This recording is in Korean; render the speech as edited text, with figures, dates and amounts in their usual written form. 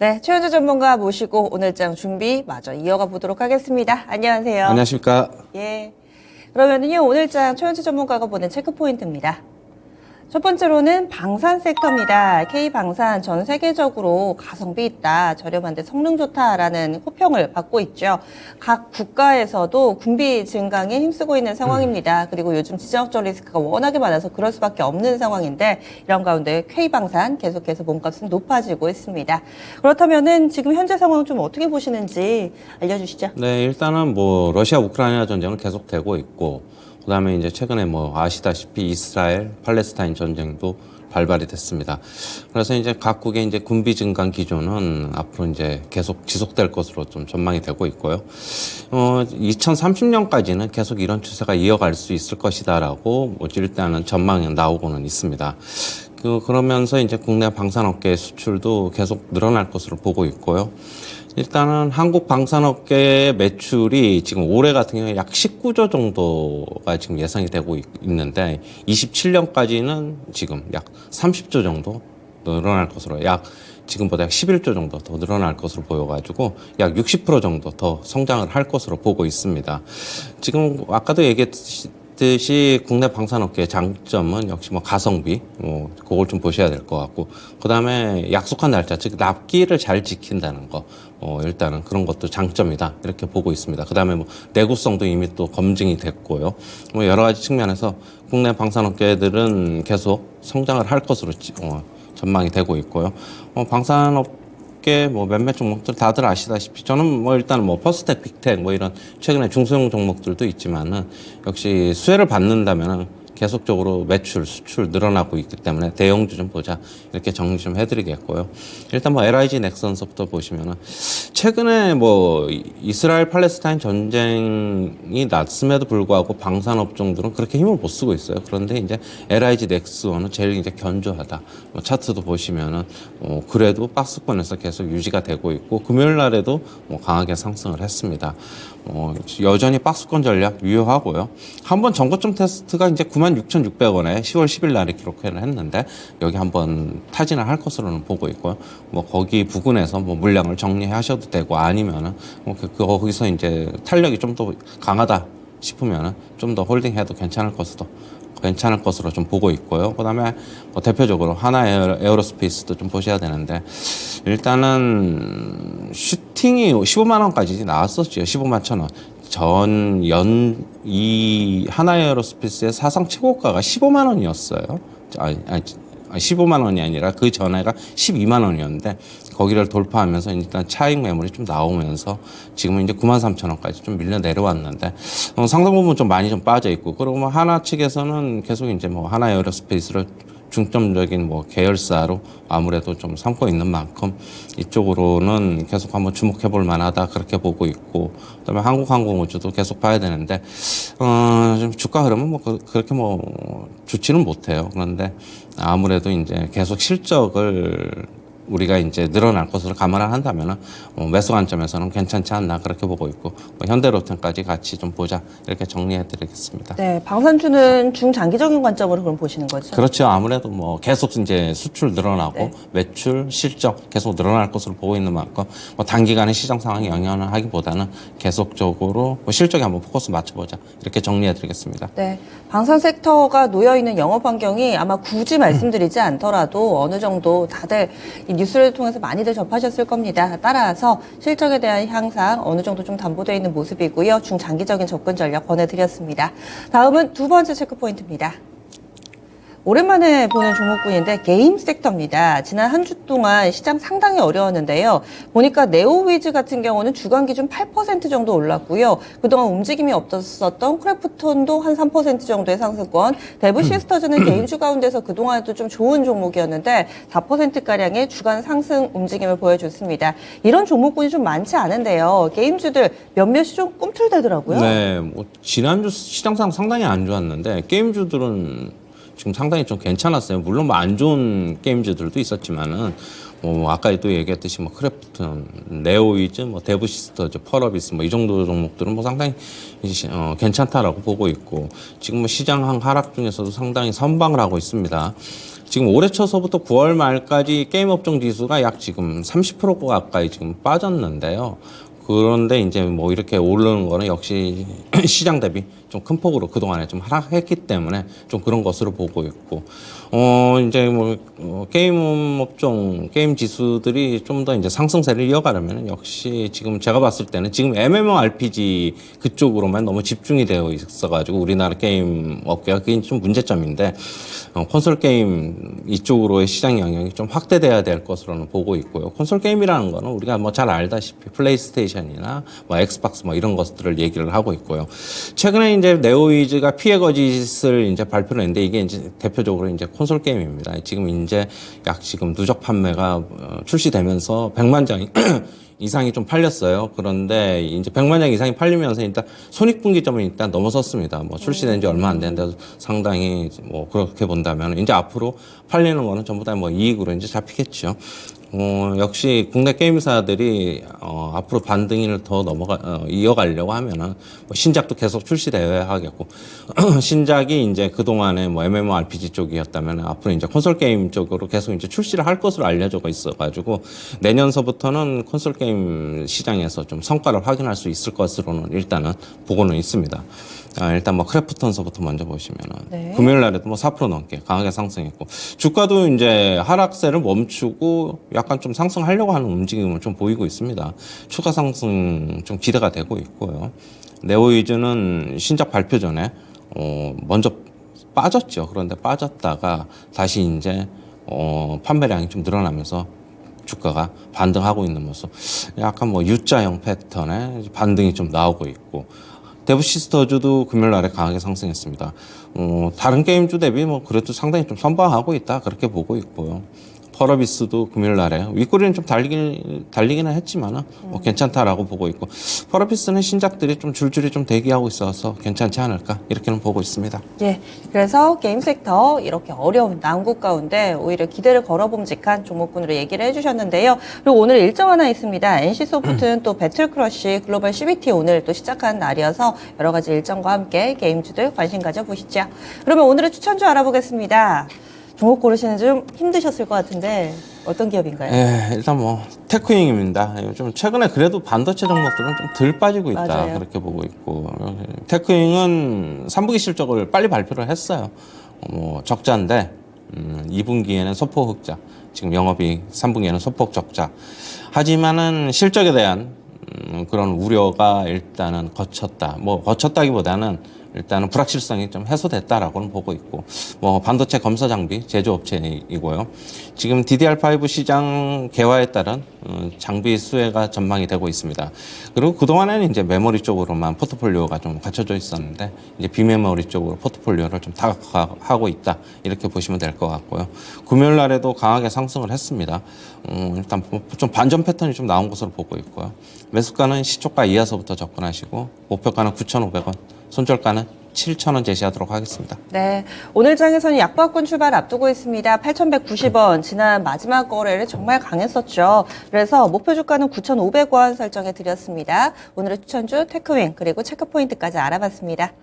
네, 최현주 전문가 모시고 오늘장 준비 마저 이어가 보도록 하겠습니다. 안녕하세요. 안녕하십니까. 예. 그러면은요, 오늘장 최현주 전문가가 보낸 체크 포인트입니다. 첫 번째로는 방산 섹터입니다. K방산 전 세계적으로 가성비 있다, 저렴한데 성능 좋다라는 호평을 받고 있죠. 각 국가에서도 군비 증강에 힘쓰고 있는 상황입니다. 그리고 요즘 지정학적 리스크가 워낙에 많아서 그럴 수밖에 없는 상황인데 이런 가운데 K방산 계속해서 몸값은 높아지고 있습니다. 그렇다면은 지금 현재 상황 좀 어떻게 보시는지 알려주시죠. 네, 일단은 뭐 러시아 우크라이나 전쟁은 계속되고 있고 그다음에 이제 최근에 뭐 아시다시피 이스라엘 팔레스타인 전쟁도 발발이 됐습니다. 그래서 이제 각국의 이제 군비 증강 기조는 앞으로 이제 계속 지속될 것으로 좀 전망이 되고 있고요. 2030년까지는 계속 이런 추세가 이어갈 수 있을 것이다라고 뭐 일단은 전망이 나오고는 있습니다. 그러면서 이제 국내 방산업계의 수출도 계속 늘어날 것으로 보고 있고요. 일단은 한국 방산업계의 매출이 지금 올해 같은 경우에 약 19조 정도가 지금 예상이 되고 있는데 27년까지는 지금 약 30조 정도 늘어날 것으로 지금보다 약 11조 정도 더 늘어날 것으로 보여가지고 약 60% 정도 더 성장을 할 것으로 보고 있습니다. 지금 아까도 얘기했듯이 국내 방산업계의 장점은 역시 뭐 가성비, 그걸 좀 보셔야 될 것 같고, 그 다음에 약속한 날짜, 즉 납기를 잘 지킨다는 거, 일단은 그런 것도 장점이다 이렇게 보고 있습니다. 그 다음에 뭐 내구성도 이미 또 검증이 됐고요. 뭐 여러 가지 측면에서 국내 방산업계들은 계속 성장을 할 것으로 전망이 되고 있고요. 방산업 뭐 몇몇 종목들 다들 아시다시피 저는 뭐 일단 뭐 퍼스텍, 빅텍 뭐 이런 최근에 중소형 종목들도 있지만은 역시 수혜를 받는다면은 계속적으로 매출, 수출 늘어나고 있기 때문에 대형주 좀 보자 이렇게 정리 좀 해드리겠고요. 일단 뭐 LIG 넥슨서부터 보시면은 최근에 뭐 이스라엘 팔레스타인 전쟁이 났음에도 불구하고 방산업종들은 그렇게 힘을 못 쓰고 있어요. 그런데 이제 LIG 넥슨은 제일 이제 견조하다. 뭐 차트도 보시면은 그래도 박스권에서 계속 유지가 되고 있고 금요일 날에도 뭐 강하게 상승을 했습니다. 여전히 박스권 전략 유효하고요. 한번 전고점 테스트가 이제 96,600원에 10월 10일 날에 기록을 했는데 여기 한번 타진을 할 것으로는 보고 있고요. 뭐 거기 부근에서 뭐 물량을 정리하셔도 되고 아니면은 거기서 이제 탄력이 좀 더 강하다 싶으면은 좀 더 홀딩해도 괜찮을 것으로 좀 보고 있고요. 그다음에 뭐 대표적으로 하나 에어로스페이스도 좀 보셔야 되는데 일단은 슈팅이 15만 원까지 나왔었죠. 15만 1,000원. 이 하나 에어로스페이스의 사상 최고가가 15만 원이었어요. 15만 원이 아니라 그 전에가 12만 원이었는데 거기를 돌파하면서 일단 차익 매물이 좀 나오면서 지금은 이제 93,000원까지 좀 밀려 내려왔는데 상당 부분 좀 많이 좀 빠져 있고 그러면 하나 측에서는 계속 이제 뭐 하나 에어로스페이스를 중점적인 뭐 계열사로 아무래도 좀 삼고 있는 만큼 이쪽으로는 계속 한번 주목해 볼 만하다 그렇게 보고 있고 그다음에 한국항공우주도 계속 봐야 되는데 좀 주가 흐름은 뭐 그렇게 뭐 좋지는 못해요. 그런데 아무래도 이제 계속 실적을 우리가 이제 늘어날 것으로 감안을 한다면은 매수 관점에서는 괜찮지 않나 그렇게 보고 있고 현대로템까지 같이 좀 보자 이렇게 정리해드리겠습니다. 네, 방산주는 중장기적인 관점으로 그럼 보시는 거죠? 그렇죠. 아무래도 뭐 계속 이제 수출 늘어나고 네. 매출, 실적 계속 늘어날 것으로 보고 있는 만큼 뭐 단기간에 시장 상황에 영향을 하기보다는 계속적으로 뭐 실적에 한번 포커스 맞춰보자 이렇게 정리해드리겠습니다. 네, 방산 섹터가 놓여 있는 영업 환경이 아마 굳이 말씀드리지 않더라도 어느 정도 다들 이 뉴스를 통해서 많이들 접하셨을 겁니다. 따라서 실적에 대한 향상 어느 정도 좀 담보되어 있는 모습이고요. 중장기적인 접근 전략 권해드렸습니다. 다음은 두 번째 체크 포인트입니다. 오랜만에 보는 종목군인데 게임 섹터입니다. 지난 한 주 동안 시장 상당히 어려웠는데요. 보니까 네오위즈 같은 경우는 주간 기준 8% 정도 올랐고요. 그동안 움직임이 없었던 크래프톤도 한 3% 정도의 상승권, 데브 시스터즈는 게임주 가운데서 그동안도 좀 좋은 종목이었는데 4%가량의 주간 상승 움직임을 보여줬습니다. 이런 종목군이 좀 많지 않은데요. 게임주들 몇몇이 좀 꿈틀대더라고요. 네, 뭐 지난주 시장상 상당히 안 좋았는데 게임주들은 지금 상당히 좀 괜찮았어요. 물론 뭐 안 좋은 게임즈들도 있었지만은 아까도 얘기했듯이 뭐 크래프톤, 네오위즈, 뭐 데브시스터즈, 펄어비스 뭐 이 정도 종목들은 뭐 상당히 괜찮다라고 보고 있고 지금 뭐 시장 하락 중에서도 상당히 선방을 하고 있습니다. 지금 올해 초서부터 9월 말까지 게임 업종 지수가 약 지금 30% 가까이 지금 빠졌는데요. 그런데 이제 뭐 이렇게 오르는 거는 역시 시장 대비 좀 큰 폭으로 그동안에 좀 하락했기 때문에 좀 그런 것으로 보고 있고, 이제 뭐, 게임 업종, 게임 지수들이 좀 더 이제 상승세를 이어가려면 역시 지금 제가 봤을 때는 지금 MMORPG 그쪽으로만 너무 집중이 되어 있어가지고 우리나라 게임 업계가 그게 좀 문제점인데, 콘솔 게임 이쪽으로의 시장 영역이 좀 확대돼야 될 것으로는 보고 있고요. 콘솔 게임이라는 거는 우리가 뭐 잘 알다시피 플레이스테이션이나 뭐 엑스박스 뭐 이런 것들을 얘기를 하고 있고요. 최근에 이제 네오이즈가 피해 거짓을 이제 발표를 했는데 이게 이제 대표적으로 이제 콘솔 게임입니다. 지금 이제 약 지금 누적 판매가 출시되면서 100만 장 이상이 좀 팔렸어요. 그런데 이제 100만 장 이상이 팔리면서 일단 손익분기점은 일단 넘어섰습니다. 뭐 출시된 지 얼마 안 됐는데 상당히 뭐 그렇게 본다면 이제 앞으로 팔리는 거는 전부 다 뭐 이익으로 이제 잡히겠죠. 역시 국내 게임사들이 앞으로 반등을 더 이어가려고 하면은 뭐 신작도 계속 출시되어야 하겠고 신작이 이제 그동안에 뭐 MMORPG 쪽이었다면 앞으로 이제 콘솔 게임 쪽으로 계속 이제 출시를 할 것으로 알려져 있어가지고 내년서부터는 콘솔 게임 시장에서 좀 성과를 확인할 수 있을 것으로는 일단은 보고는 있습니다. 일단 뭐 크래프톤서부터 먼저 보시면은 네. 금요일 날에도 뭐 4% 넘게 강하게 상승했고 주가도 이제 하락세를 멈추고 약간 좀 상승하려고 하는 움직임을 좀 보이고 있습니다. 추가 상승 좀 기대가 되고 있고요. 네오이즈는 신작 발표 전에 먼저 빠졌죠. 그런데 빠졌다가 다시 이제 판매량이 좀 늘어나면서 주가가 반등하고 있는 모습. 약간 뭐 U자형 패턴의 반등이 좀 나오고 있고. 데브시스터즈도 금요일 날에 강하게 상승했습니다. 다른 게임주 대비 뭐 그래도 상당히 좀 선방하고 있다 그렇게 보고 있고요. 펄어비스도 금요일 날에 윗꼬리는 좀 달리기는 했지만은 뭐 괜찮다라고 보고 있고 펄어비스는 신작들이 좀 줄줄이 좀 대기하고 있어서 괜찮지 않을까 이렇게는 보고 있습니다. 예, 그래서 게임 섹터 이렇게 어려운 난국 가운데 오히려 기대를 걸어봄직한 종목군으로 얘기를 해주셨는데요. 그리고 오늘 일정 하나 있습니다. NC소프트는 또 배틀크러쉬 글로벌 CBT 오늘 또 시작하는 날이어서 여러 가지 일정과 함께 게임주들 관심 가져보시죠. 그러면 오늘의 추천주 알아보겠습니다. 종목 고르시는 좀 힘드셨을 것 같은데 어떤 기업인가요? 예, 일단 뭐 테크윙입니다. 좀 최근에 그래도 반도체 종목들은 좀 덜 빠지고 있다 맞아요. 그렇게 보고 있고 테크윙은 3분기 실적을 빨리 발표를 했어요. 적자인데 2분기에는 소폭 흑자, 지금 영업이익 3분기에는 소폭 적자. 하지만은 실적에 대한 그런 우려가 일단은 거쳤다. 뭐 거쳤다기보다는 일단은 불확실성이 좀 해소됐다라고는 보고 있고, 뭐 반도체 검사 장비 제조업체이고요. 지금 DDR5 시장 개화에 따른 장비 수혜가 전망이 되고 있습니다. 그리고 그동안에는 이제 메모리 쪽으로만 포트폴리오가 좀 갖춰져 있었는데 이제 비메모리 쪽으로 포트폴리오를 좀 다각화하고 있다 이렇게 보시면 될 것 같고요. 금요일 날에도 강하게 상승을 했습니다. 일단 좀 반전 패턴이 좀 나온 것으로 보고 있고요. 매수가는 시초가 이하서부터 접근하시고 목표가는 9,500원, 손절가는 7,000원 제시하도록 하겠습니다. 네, 오늘 장에서는 약보합권 출발 앞두고 있습니다. 8,190원, 지난 마지막 거래를 정말 강했었죠. 그래서 목표 주가는 9,500원 설정해 드렸습니다. 오늘의 추천주 테크윙 그리고 체크포인트까지 알아봤습니다.